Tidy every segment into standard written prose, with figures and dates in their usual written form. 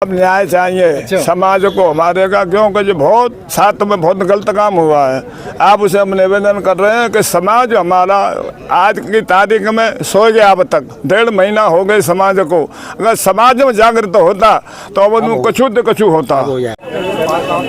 अब न्याय चाहिए समाज को हमारे का, क्योंकि जो बहुत साथ में बहुत गलत काम हुआ है। आप उसे हम निवेदन कर रहे हैं कि समाज हमारा आज की तारीख में सो गया। अब तक 1.5 महीना हो गए समाज को। अगर समाज में जागृत होता तो अब कछु होता।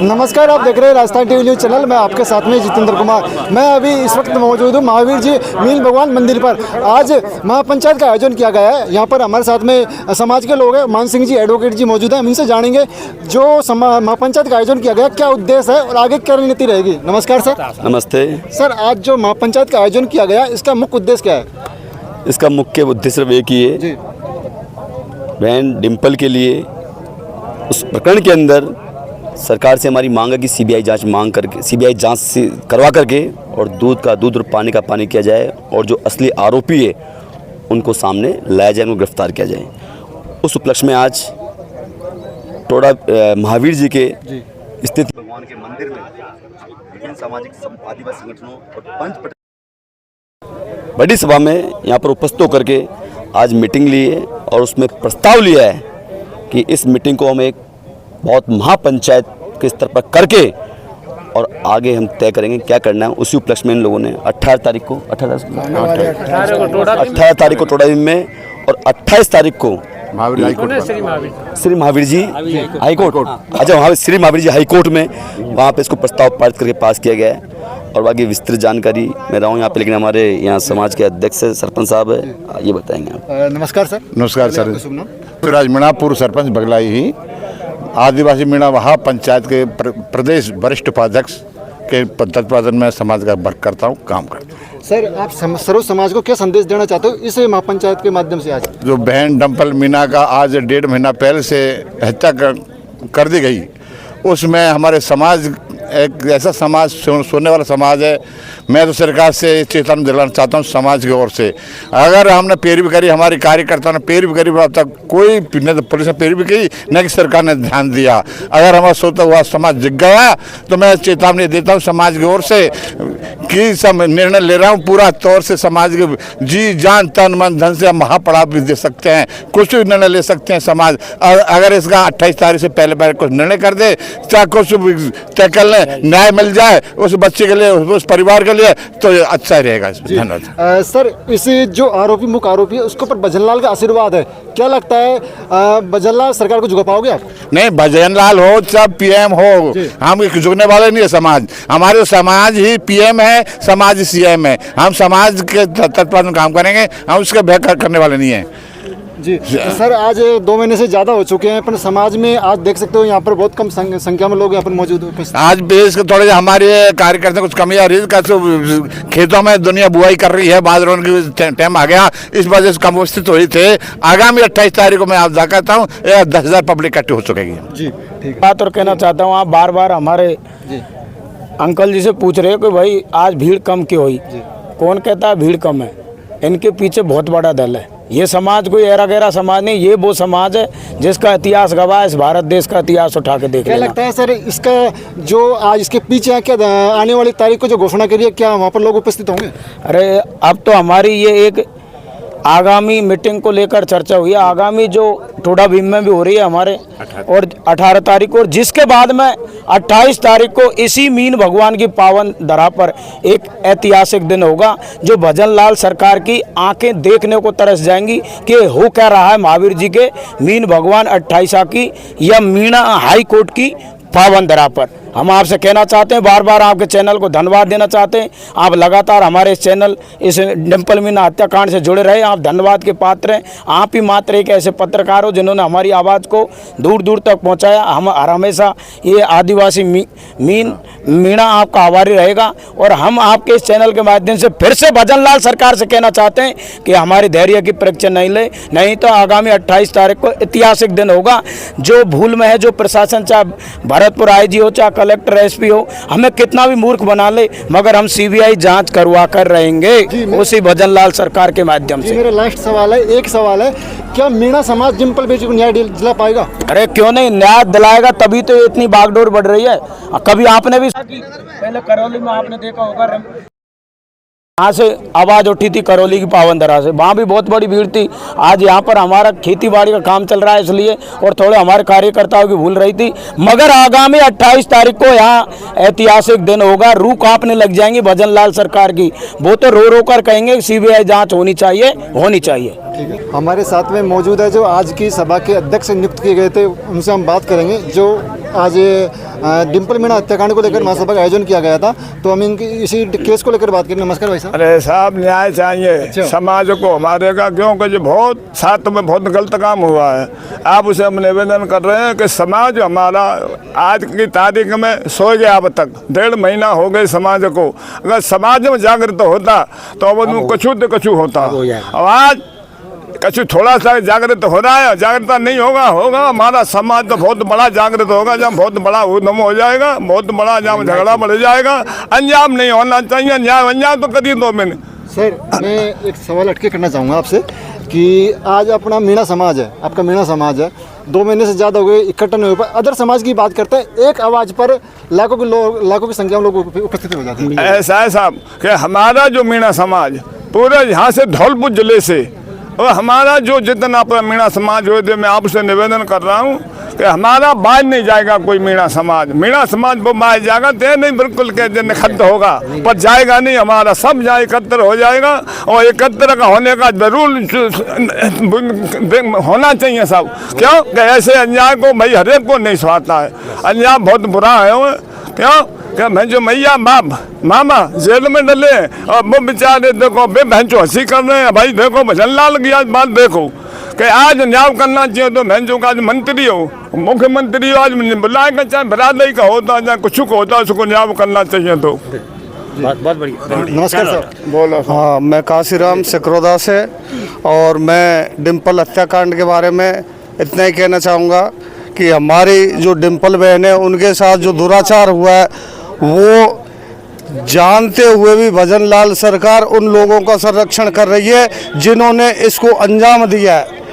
नमस्कार, आप देख रहे हैं राजस्थान टीवी न्यूज चैनल। मैं आपके साथ में जितेंद्र कुमार। मैं अभी इस वक्त मौजूद हूँ महावीर जी मीन भगवान मंदिर पर। आज महापंचायत का आयोजन किया गया है। यहाँ पर हमारे साथ में समाज के लोग हैं। मान सिंह जी एडवोकेट जी मौजूद हैं। हम इनसे जानेंगे जो महापंचायत का आयोजन किया गया, क्या उद्देश्य है और आगे क्या रणनीति रहेगी। नमस्कार सर। नमस्ते सर, आज जो महापंचायत का आयोजन किया गया, इसका मुख्य उद्देश्य क्या है? इसका मुख्य उद्देश्य सिर्फ एक ही है, बहन डिम्पल के लिए उस प्रकरण के अंदर सरकार से हमारी मांग है कि सीबीआई जांच से करवा करके और दूध का दूध और पानी का पानी किया जाए और जो असली आरोपी है उनको सामने लाया जाए, उनको गिरफ्तार किया जाए। उस उपलक्ष्य में आज टोडा महावीर जी के स्थित भगवान के मंदिर में विभिन्न सामाजिक आदिवासी संगठनों और पंच बड़ी सभा में यहाँ पर उपस्थित होकर के आज मीटिंग ली है और उसमें प्रस्ताव लिया है कि इस मीटिंग को हम एक बहुत महापंचायत के स्तर पर करके और आगे हम तय करेंगे क्या करना है। उसी उपलक्ष्य में इन लोगों ने 18 तारीख को टोडा में और 28 तारीख को श्री महावीर जी हाईकोर्ट, अच्छा वहाँ श्री महावीर जी हाईकोर्ट में वहाँ पे इसको प्रस्ताव पारित करके पास किया गया है। और बाकी विस्तृत जानकारी मैं रहा हूँ यहाँ पे, लेकिन हमारे यहाँ समाज के अध्यक्ष सरपंच साहब है, ये बताएंगे। नमस्कार सर। नमस्कार सर। राजमीणा पूर्व सरपंच बगलाई ही आदिवासी मीणा महापंचायत के प्रदेश वरिष्ठ उपाध्यक्ष के तत्वाधान में समाज का वर्क करता हूँ, काम करता हूँ। सर, आप सर्व समाज को क्या संदेश देना चाहते हो इस महापंचायत के माध्यम से? आज जो बहन डिम्पल मीणा का आज 1.5 महीना पहले से हत्या कर दी गई, उसमें हमारे समाज एक ऐसा समाज सोने वाला समाज है। मैं तो सरकार से चेतावनी दिलाना चाहता हूँ समाज की ओर से, अगर हमने पैरवी करी, हमारे कार्यकर्ताओं ने पैरवी करी, अब तक कोई न तो पुलिस ने पैरवी की न कि सरकार ने ध्यान दिया। अगर हमारा सोता हुआ समाज जग गया तो मैं चेतावनी देता हूँ समाज की ओर से कि सब निर्णय ले रहा हूँ पूरा तौर से। समाज के जी जान तन मन धन से हम महापड़ाव भी दे सकते हैं, कुछ भी निर्णय ले सकते हैं समाज। अगर इसका 28 तारीख से पहले कुछ निर्णय कर दे, चाहे कुछ तय कर लें, न्याय मिल जाए उस बच्चे के लिए, उस परिवार के लिए, तो अच्छा ही रहेगा। धन्यवाद सर। इस जो आरोपी मुख्य आरोपी है उसके ऊपर भजनलाल का आशीर्वाद है, क्या लगता है भजनलाल सरकार को झुका पाओगे आप? नहीं, भजनलाल हो चाहे पीएम हो, हम झुकने वाले नहीं है। समाज हमारे समाज ही पीएम है, समाज सीएम है। हम समाज के तत्वाधान काम करेंगे, हम उसके बेकार करने वाले नहीं है जी। सर, आज 2 महीने से ज़्यादा हो चुके हैं, पर समाज में आज देख सकते हो यहाँ पर बहुत कम संख्या में लोग यहाँ पर मौजूद हैं। आज बेस थोड़े हमारे कार्यकर्ता कुछ कमी आ रही है, खेतों में दुनिया बुआई कर रही है, बाजरों की टाइम आ गया, इस वजह से कम उपस्थित हुए थे। आगामी 28 तारीख को मैं आप जा करता हूँ, 10,000 पब्लिक इकट्ठी हो चुकेगी जी। ठीक बात और कहना चाहता हूँ, आप बार बार हमारे अंकल जी से पूछ रहे हो कि भाई आज भीड़ कम क्यों हुई। कौन कहता है भीड़ कम है? इनके पीछे बहुत बड़ा दल है। ये समाज कोई ऐरा गैरा समाज नहीं, ये वो समाज है जिसका इतिहास गवाह है। इस भारत देश का इतिहास उठा के देख। क्या लगता है सर, इसका जो आज इसके पीछे क्या आने वाली तारीख को जो घोषणा करी है, क्या वहाँ पर लोग उपस्थित होंगे? अरे अब तो हमारी ये एक आगामी मीटिंग को लेकर चर्चा हुई है, आगामी जो टोडा भीम में भी हो रही है हमारे, और 18 तारीख को, और जिसके बाद में 28 तारीख को इसी मीन भगवान की पावन धरा पर एक ऐतिहासिक दिन होगा जो भजनलाल सरकार की आंखें देखने को तरस जाएंगी कि हो क्या रहा है महावीर जी के मीन भगवान 28 की या मीणा हाई कोर्ट की पावन धरा पर। हम आपसे कहना चाहते हैं, बार बार आपके चैनल को धन्यवाद देना चाहते हैं। आप लगातार हमारे इस चैनल इस डिम्पल मीणा हत्याकांड से जुड़े रहे, आप धन्यवाद के पात्र हैं। आप ही मात्र एक ऐसे पत्रकार हो जिन्होंने हमारी आवाज़ को दूर दूर तक पहुंचाया। हम हमेशा ये आदिवासी मीणा आपका आभारी रहेगा। और हम आपके इस चैनल के माध्यम से फिर से भजनलाल सरकार से कहना चाहते हैं कि हमारी धैर्य की परीक्षा नहीं ले, नहीं तो आगामी 28 तारीख को ऐतिहासिक दिन होगा। जो भूल में है, जो प्रशासन, चाहे भरतपुर आईजी हो, चाहे कलेक्टर एसपी हो, हमें कितना भी मूर्ख बना ले, मगर हम सीबीआई जांच करवा कर रहेंगे उसी भजनलाल सरकार के माध्यम से। मेरा लास्ट सवाल है, एक सवाल है, क्या मीणा समाज डिम्पल बेटी को न्याय दिला पाएगा? अरे क्यों नहीं, न्याय दिलाएगा, तभी तो इतनी बागडोर बढ़ रही है। कभी आपने भी पहले करौली में आपने देखा होगा यहाँ से आवाज़ उठी थी करौली की पावनदरा से, वहाँ भी बहुत बड़ी भीड़ थी। आज यहाँ पर हमारा खेती बाड़ी का काम चल रहा है इसलिए, और थोड़े हमारे कार्यकर्ताओं की भूल रही थी। मगर आगामी 28 तारीख को यहाँ ऐतिहासिक दिन होगा, रूह कांपने लग जाएंगी भजन लाल सरकार की। वो तो रो रो कर कहेंगे सीबीआई जांच होनी चाहिए, होनी चाहिए। हमारे साथ में मौजूद है जो आज की सभा के अध्यक्ष नियुक्त किए गए थे, उनसे हम बात करेंगे। जो आज डिम्पल मीणा हत्याकांड को लेकर महासभा का आयोजन किया गया था, तो हम इनकी इसी केस को लेकर बात करेंगे। नमस्कार भाई साहब। अरे साहब, न्याय चाहिए समाज को हमारे का, क्योंकि जो बहुत साथ में बहुत गलत काम हुआ है। आप उसे हम निवेदन कर रहे हैं कि समाज हमारा आज की तारीख में सो गया। अब तक 1.5 महीना हो गए समाज को। अगर समाज में जागृत होता तो अब कछु होता। और आज कछु थोड़ा सा जागृत हो रहा है, जागृत नहीं होगा हमारा समाज तो बहुत बड़ा जागृत होगा, जब बहुत बड़ा उद्यम हो जाएगा, बहुत बड़ा जब झगड़ा बढ़ जाएगा। अंजाम नहीं होना चाहिए, न्याय अंजाम तो करी दो। मैंने सर, मैं एक सवाल अटके करना चाहूँगा आपसे कि आज अपना मीणा समाज है, आपका मीणा समाज है, 2 महीने से ज़्यादा हो गए इकट्ठा नहीं हो पाए। अदर समाज की बात करते हैं, एक आवाज़ पर लाखों की संख्या में लोग उपस्थित हो जाते हैं। ऐसा है साहब कि हमारा जो मीणा समाज पूरे यहाँ से धौलपुर जिले से, और हमारा जो जितना अपना मीणा समाज हो, मैं आपसे निवेदन कर रहा हूँ कि हमारा बाज नहीं जाएगा कोई मीणा समाज वो बाज जाएगा तो नहीं, बिल्कुल के दिन खत्म होगा, पर जाएगा नहीं। हमारा सब जहाँ एकत्र हो जाएगा, और एकत्र का होने का जरूर होना चाहिए सब। क्यों कि ऐसे अन्याय को भाई हर एक को नहीं सुहाता है, अन्याय बहुत बुरा है। क्यों क्या मैं जो मैया बाप मामा जेल में डले, और वो बेचारे देखो बहनचो हंसी कर रहे हैं। भाई देखो भजन लाल की आज बात देखो कि आज न्याय करना चाहिए तो बहनचों का आज मंत्री हो, मुख्यमंत्री हो, आज बुलाएगा, चाहे बरादरी का होता चाहे कुछ को होता, उसको न्याय करना चाहिए। तो बहुत बढ़िया। नमस्कार सर। बोलो। हाँ, मैं काशीराम सिकरोदा से, और मैं डिम्पल हत्याकांड के बारे में इतना ही कहना चाहूँगा कि हमारी जो डिम्पल बहन है उनके साथ जो दुराचार हुआ है, वो जानते हुए भी भजन लाल सरकार उन लोगों का संरक्षण कर रही है जिन्होंने इसको अंजाम दिया है।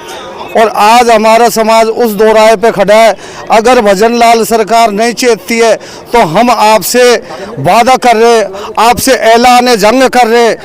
और आज हमारा समाज उस दोराहे पे खड़ा है। अगर भजन लाल सरकार नहीं चेतती है तो हम आपसे वादा कर रहे, आपसे ऐलान जंग कर रहे,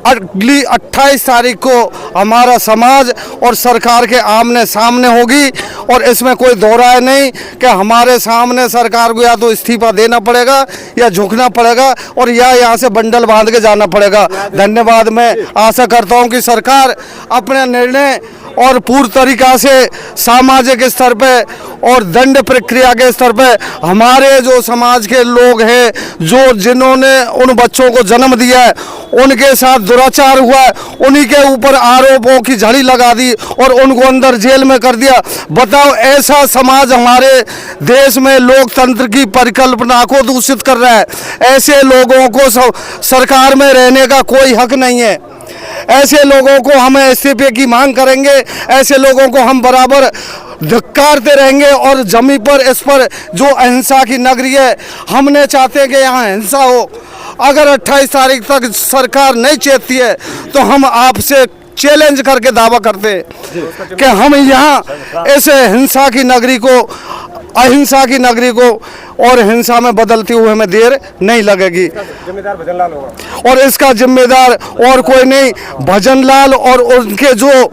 अगली 28 तारीख को हमारा समाज और सरकार के आमने सामने होगी। और इसमें कोई दो राय नहीं कि हमारे सामने सरकार को या तो इस्तीफा देना पड़ेगा या झुकना पड़ेगा, और या यहाँ से बंडल बांध के जाना पड़ेगा। धन्यवाद। मैं आशा करता हूँ कि सरकार अपने निर्णय और पूर्ण तरीका से सामाजिक स्तर पे और दंड प्रक्रिया के स्तर पे हमारे जो समाज के लोग हैं, जो जिन्होंने उन बच्चों को जन्म दिया है, उनके साथ दुराचार हुआ है, उन्हीं के ऊपर आरोपों की झड़ी लगा दी और उनको अंदर जेल में कर दिया। बताओ, ऐसा समाज हमारे देश में लोकतंत्र की परिकल्पना को दूषित कर रहा है। ऐसे लोगों को सरकार में रहने का कोई हक नहीं है। ऐसे लोगों को हम इस्तीफे की मांग करेंगे, ऐसे लोगों को हम बराबर धिक्कारते रहेंगे। और जमी पर इस पर जो अहिंसा की नगरी है, हमने चाहते हैं कि यहाँ हिंसा हो। अगर 28 तारीख तक सरकार नहीं चेतती है तो हम आपसे चैलेंज करके दावा करते हैं कि हम यहाँ इस हिंसा की नगरी को, अहिंसा की नगरी को और हिंसा में बदलती हुए हमें देर नहीं लगेगी। जिम्मेदार भजन लाल होगा, और इसका जिम्मेदार और कोई नहीं, भजन लाल और उनके जो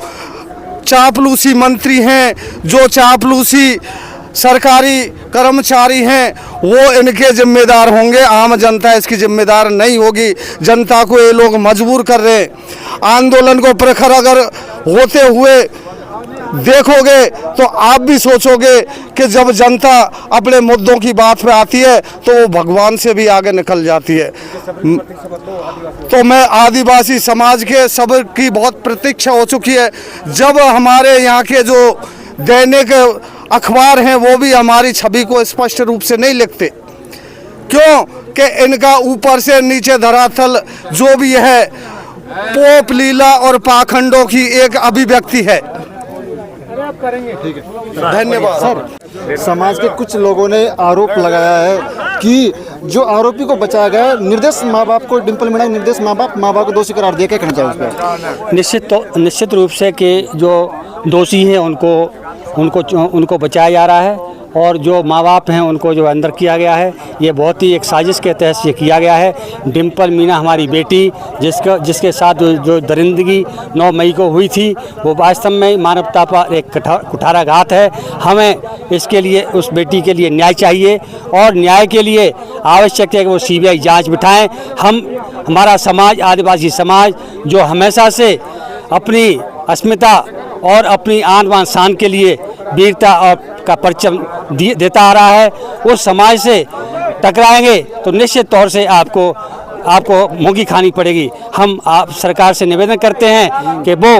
चापलूसी मंत्री हैं, जो चापलूसी सरकारी कर्मचारी हैं, वो इनके जिम्मेदार होंगे। आम जनता इसकी जिम्मेदार नहीं होगी। जनता को ये लोग मजबूर कर रहे हैं। आंदोलन को प्रखर अगर होते हुए देखोगे तो आप भी सोचोगे कि जब जनता अपने मुद्दों की बात पे आती है तो वो भगवान से भी आगे निकल जाती है। तो मैं आदिवासी समाज के सब की बहुत प्रतीक्षा हो चुकी है। जब हमारे यहाँ के जो दैनिक अखबार हैं वो भी हमारी छवि को स्पष्ट रूप से नहीं लिखते, क्यों कि इनका ऊपर से नीचे धरातल जो भी है पोप लीला और पाखंडों की एक अभिव्यक्ति है। धन्यवाद सर। समाज के कुछ लोगों ने आरोप लगाया है कि जो आरोपी को बचाया गया है, निर्दोष माँ बाप को, डिम्पल मीणा निर्दोष माँ बाप को दोषी करार दिया। क्या कहना चाहिए उस पर? निश्चित रूप से कि जो दोषी हैं उनको बचाया जा रहा है, और जो माँ बाप हैं उनको जो अंदर किया गया है। ये बहुत ही एक साजिश के तहत ये किया गया है। डिम्पल मीना हमारी बेटी जिसके साथ जो दरिंदगी 9 मई को हुई थी, वो वास्तव में मानवता पर एक कुठाराघात है। हमें इसके लिए उस बेटी के लिए न्याय चाहिए, और न्याय के लिए आवश्यक है कि वो CBI जांच बिठाएं। हमारा समाज, आदिवासी समाज, जो हमेशा से अपनी अस्मिता और अपनी आन बान शान के लिए वीरता और का परचम देता आ रहा है, उस समाज से टकराएंगे तो निश्चित तौर से आपको मुंगी खानी पड़ेगी। हम आप सरकार से निवेदन करते हैं कि वो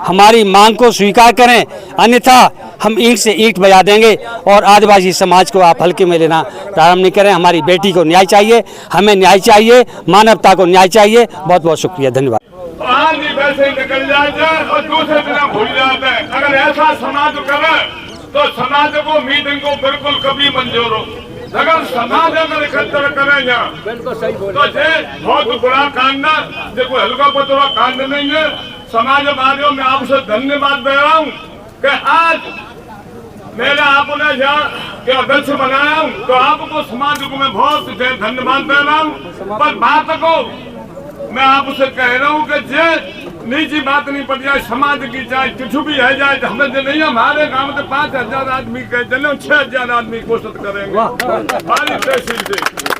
हमारी मांग को स्वीकार करें, अन्यथा हम ईंट से ईंट बजा देंगे और आदिवासी समाज को आप हल्के में लेना प्रारंभ नहीं करें। हमारी बेटी को न्याय चाहिए, हमें न्याय चाहिए, मानवता को न्याय चाहिए। बहुत बहुत शुक्रिया, धन्यवाद। आज ही वैसे निकल जाते हैं और दूसरे दिन भूल जाते हैं। अगर ऐसा समाज करे तो समाज को मीटिंग को बिल्कुल कभी मंजूर हो। अगर समाज अगर इकट्ठा करें यहाँ तो ये बहुत बुरा कांड है, जो कोई हल्का पतला कांड नहीं है। समाज वादियों में आपसे धन्यवाद दे रहा हूँ कि आज मैंने आपने यहाँ के अध्यक्ष बनाया हूँ, तो आपको समाज को मैं बहुत धन्यवाद दे रहा हूँ। पर बात को मैं आपसे कह रहा हूँ कि जे निजी बात नहीं पड़ जाए, समाज की चाहे कुछ भी है जाए, हमें जो नहीं, हमारे गांव में 5,000 आदमी कह चले, 6,000 आदमी कोशिश करेंगे हमारी तहसील से।